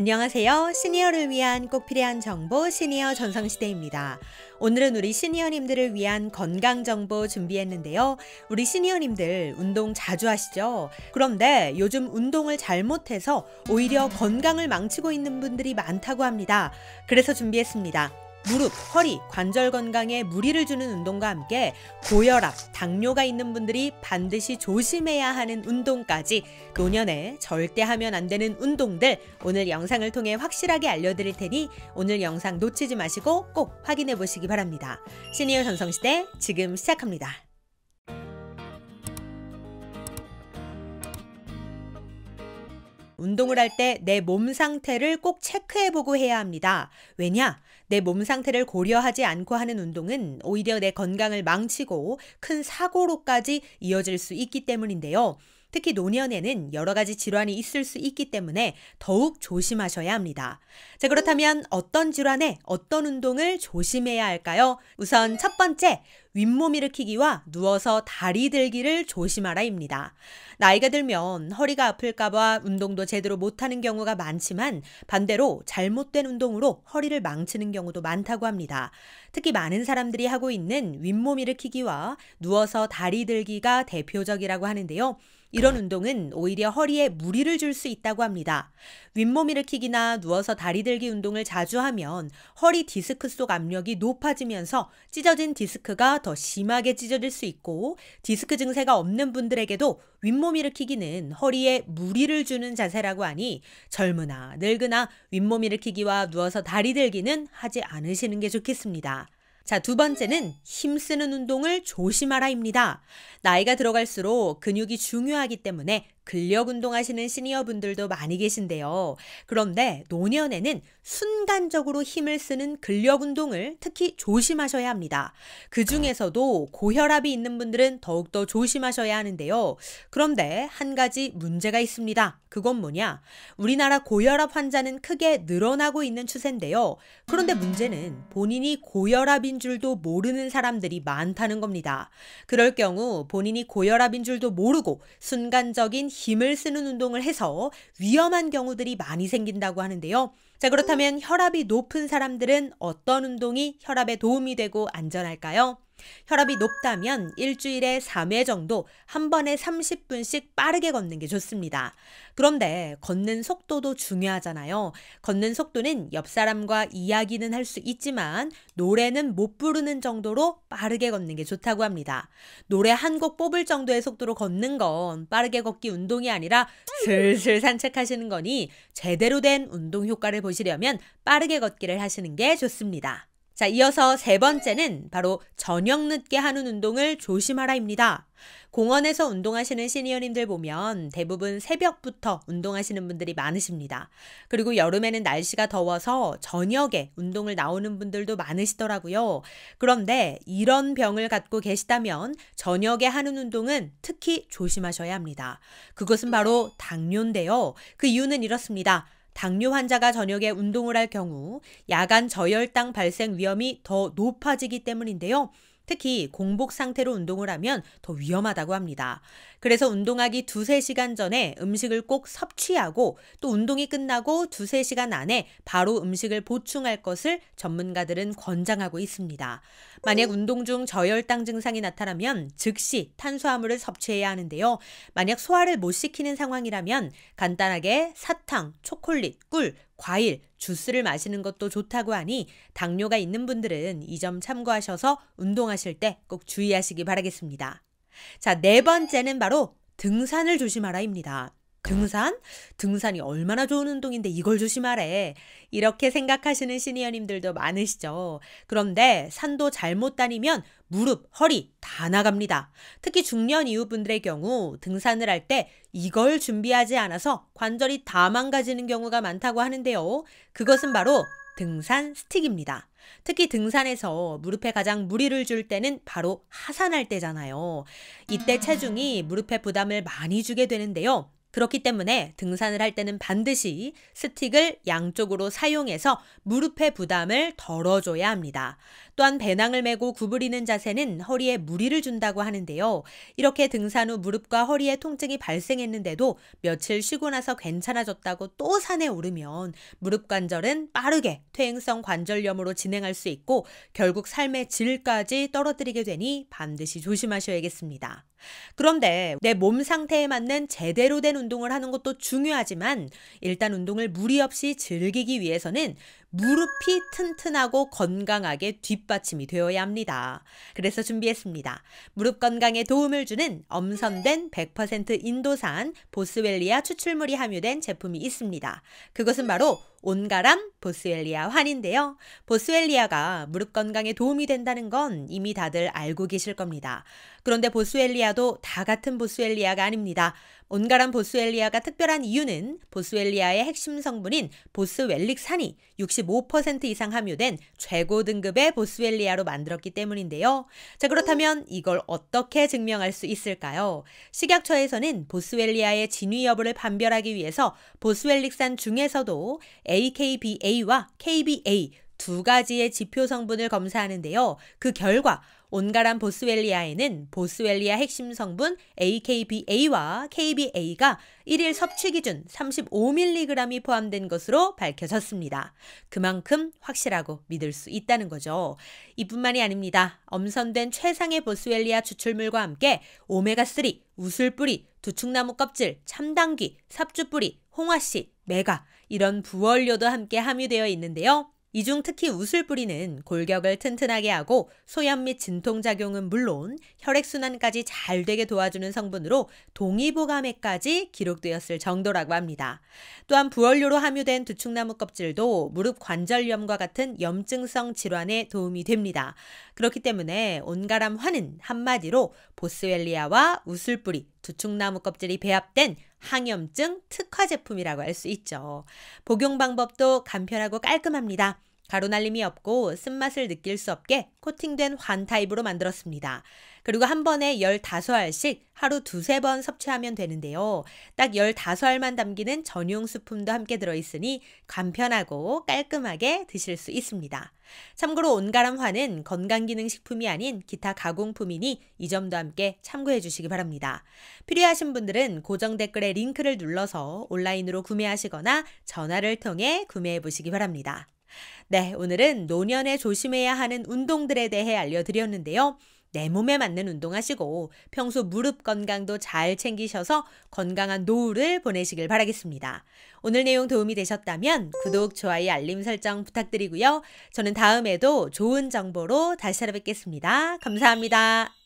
안녕하세요. 시니어를 위한 꼭 필요한 정보 시니어 전성시대입니다. 오늘은 우리 시니어님들을 위한 건강 정보 준비했는데요. 우리 시니어님들 운동 자주 하시죠? 그런데 요즘 운동을 잘못해서 오히려 건강을 망치고 있는 분들이 많다고 합니다. 그래서 준비했습니다. 무릎, 허리, 관절 건강에 무리를 주는 운동과 함께 고혈압, 당뇨가 있는 분들이 반드시 조심해야 하는 운동까지 노년에 절대 하면 안 되는 운동들 오늘 영상을 통해 확실하게 알려드릴 테니 오늘 영상 놓치지 마시고 꼭 확인해 보시기 바랍니다. 시니어 전성시대 지금 시작합니다. 운동을 할 때 내 몸 상태를 꼭 체크해보고 해야 합니다. 왜냐? 내 몸 상태를 고려하지 않고 하는 운동은 오히려 내 건강을 망치고 큰 사고로까지 이어질 수 있기 때문인데요. 특히 노년에는 여러 가지 질환이 있을 수 있기 때문에 더욱 조심하셔야 합니다. 자, 그렇다면 어떤 질환에 어떤 운동을 조심해야 할까요? 우선 첫 번째, 윗몸 일으키기와 누워서 다리 들기를 조심하라입니다. 나이가 들면 허리가 아플까봐 운동도 제대로 못하는 경우가 많지만 반대로 잘못된 운동으로 허리를 망치는 경우도 많다고 합니다. 특히 많은 사람들이 하고 있는 윗몸 일으키기와 누워서 다리 들기가 대표적이라고 하는데요. 이런 운동은 오히려 허리에 무리를 줄 수 있다고 합니다. 윗몸 일으키기나 누워서 다리 들기 운동을 자주 하면 허리 디스크 속 압력이 높아지면서 찢어진 디스크가 더 심하게 찢어질 수 있고 디스크 증세가 없는 분들에게도 윗몸 일으키기는 허리에 무리를 주는 자세라고 하니 젊으나 늙으나 윗몸 일으키기와 누워서 다리 들기는 하지 않으시는 게 좋겠습니다. 자, 두 번째는 힘쓰는 운동을 조심하라입니다. 나이가 들어갈수록 근육이 중요하기 때문에 근력 운동하시는 시니어분들도 많이 계신데요. 그런데 노년에는 순간적으로 힘을 쓰는 근력 운동을 특히 조심하셔야 합니다. 그 중에서도 고혈압이 있는 분들은 더욱더 조심하셔야 하는데요. 그런데 한 가지 문제가 있습니다. 그건 뭐냐? 우리나라 고혈압 환자는 크게 늘어나고 있는 추세인데요. 그런데 문제는 본인이 고혈압인 줄도 모르는 사람들이 많다는 겁니다. 그럴 경우 본인이 고혈압인 줄도 모르고 순간적인 힘을 쓰는 운동을 해서 위험한 경우들이 많이 생긴다고 하는데요. 자, 그렇다면 혈압이 높은 사람들은 어떤 운동이 혈압에 도움이 되고 안전할까요? 혈압이 높다면 일주일에 3회 정도 한 번에 30분씩 빠르게 걷는 게 좋습니다. 그런데 걷는 속도도 중요하잖아요. 걷는 속도는 옆 사람과 이야기는 할 수 있지만 노래는 못 부르는 정도로 빠르게 걷는 게 좋다고 합니다. 노래 한 곡 뽑을 정도의 속도로 걷는 건 빠르게 걷기 운동이 아니라 슬슬 산책하시는 거니 제대로 된 운동 효과를 보시려면 빠르게 걷기를 하시는 게 좋습니다. 자, 이어서 세 번째는 바로 저녁 늦게 하는 운동을 조심하라입니다. 공원에서 운동하시는 시니어님들 보면 대부분 새벽부터 운동하시는 분들이 많으십니다. 그리고 여름에는 날씨가 더워서 저녁에 운동을 나오는 분들도 많으시더라고요. 그런데 이런 병을 갖고 계시다면 저녁에 하는 운동은 특히 조심하셔야 합니다. 그것은 바로 당뇨인데요. 그 이유는 이렇습니다. 당뇨 환자가 저녁에 운동을 할 경우 야간 저혈당 발생 위험이 더 높아지기 때문인데요. 특히 공복 상태로 운동을 하면 더 위험하다고 합니다. 그래서 운동하기 2-3시간 전에 음식을 꼭 섭취하고 또 운동이 끝나고 2-3시간 안에 바로 음식을 보충할 것을 전문가들은 권장하고 있습니다. 만약 운동 중 저혈당 증상이 나타나면 즉시 탄수화물을 섭취해야 하는데요. 만약 소화를 못 시키는 상황이라면 간단하게 사탕, 초콜릿, 꿀, 과일, 주스를 마시는 것도 좋다고 하니 당뇨가 있는 분들은 이 점 참고하셔서 운동하실 때 꼭 주의하시기 바라겠습니다. 자, 네 번째는 바로 등산을 조심하라입니다. 등산이 얼마나 좋은 운동인데 이걸 조심하래. 이렇게 생각하시는 시니어님들도 많으시죠. 그런데 산도 잘못 다니면 무릎, 허리 다 나갑니다. 특히 중년 이후 분들의 경우 등산을 할 때 이걸 준비하지 않아서 관절이 다 망가지는 경우가 많다고 하는데요. 그것은 바로 등산 스틱입니다. 특히 등산에서 무릎에 가장 무리를 줄 때는 바로 하산할 때잖아요. 이때 체중이 무릎에 부담을 많이 주게 되는데요. 그렇기 때문에 등산을 할 때는 반드시 스틱을 양쪽으로 사용해서 무릎의 부담을 덜어줘야 합니다. 또한 배낭을 메고 구부리는 자세는 허리에 무리를 준다고 하는데요. 이렇게 등산 후 무릎과 허리에 통증이 발생했는데도 며칠 쉬고 나서 괜찮아졌다고 또 산에 오르면 무릎 관절은 빠르게 퇴행성 관절염으로 진행할 수 있고 결국 삶의 질까지 떨어뜨리게 되니 반드시 조심하셔야겠습니다. 그런데 내 몸 상태에 맞는 제대로 된 운동을 하는 것도 중요하지만 일단 운동을 무리 없이 즐기기 위해서는 무릎이 튼튼하고 건강하게 뒷받침이 되어야 합니다. 그래서 준비했습니다. 무릎 건강에 도움을 주는 엄선된 100% 인도산 보스웰리아 추출물이 함유된 제품이 있습니다. 그것은 바로 온가람 보스웰리아 환인데요. 보스웰리아가 무릎 건강에 도움이 된다는 건 이미 다들 알고 계실 겁니다. 그런데 보스웰리아도 다 같은 보스웰리아가 아닙니다. 온가람 보스웰리아가 특별한 이유는 보스웰리아의 핵심 성분인 보스웰릭산이 65% 이상 함유된 최고 등급의 보스웰리아로 만들었기 때문인데요. 자, 그렇다면 이걸 어떻게 증명할 수 있을까요? 식약처에서는 보스웰리아의 진위 여부를 판별하기 위해서 보스웰릭산 중에서도 AKBA와 KBA 두 가지의 지표 성분을 검사하는데요. 그 결과 온가람 보스웰리아에는 보스웰리아 핵심 성분 AKBA와 KBA가 1일 섭취 기준 35mg이 포함된 것으로 밝혀졌습니다. 그만큼 확실하고 믿을 수 있다는 거죠. 이뿐만이 아닙니다. 엄선된 최상의 보스웰리아 추출물과 함께 오메가3, 우슬뿌리, 두충나무 껍질, 참당귀, 삽주뿌리, 홍화씨, 메가 이런 부원료도 함께 함유되어 있는데요. 이 중 특히 우슬뿌리는 골격을 튼튼하게 하고 소염 및 진통작용은 물론 혈액순환까지 잘 되게 도와주는 성분으로 동의보감에까지 기록되었을 정도라고 합니다. 또한 부원료로 함유된 두충나무 껍질도 무릎 관절염과 같은 염증성 질환에 도움이 됩니다. 그렇기 때문에 온가람 환은 한마디로 보스웰리아와 우슬뿌리, 두충나무 껍질이 배합된 항염증 특화 제품이라고 할 수 있죠. 복용 방법도 간편하고 깔끔합니다. 가루날림이 없고 쓴맛을 느낄 수 없게 코팅된 환 타입으로 만들었습니다. 그리고 한 번에 15알씩 하루 2-3번 섭취하면 되는데요. 딱 15알만 담기는 전용 스푼도 함께 들어있으니 간편하고 깔끔하게 드실 수 있습니다. 참고로 온가람 환은 건강기능식품이 아닌 기타 가공품이니 이 점도 함께 참고해 주시기 바랍니다. 필요하신 분들은 고정 댓글에 링크를 눌러서 온라인으로 구매하시거나 전화를 통해 구매해 보시기 바랍니다. 네, 오늘은 노년에 조심해야 하는 운동들에 대해 알려드렸는데요. 내 몸에 맞는 운동하시고 평소 무릎 건강도 잘 챙기셔서 건강한 노후를 보내시길 바라겠습니다. 오늘 내용 도움이 되셨다면 구독, 좋아요, 알림 설정 부탁드리고요. 저는 다음에도 좋은 정보로 다시 찾아뵙겠습니다. 감사합니다.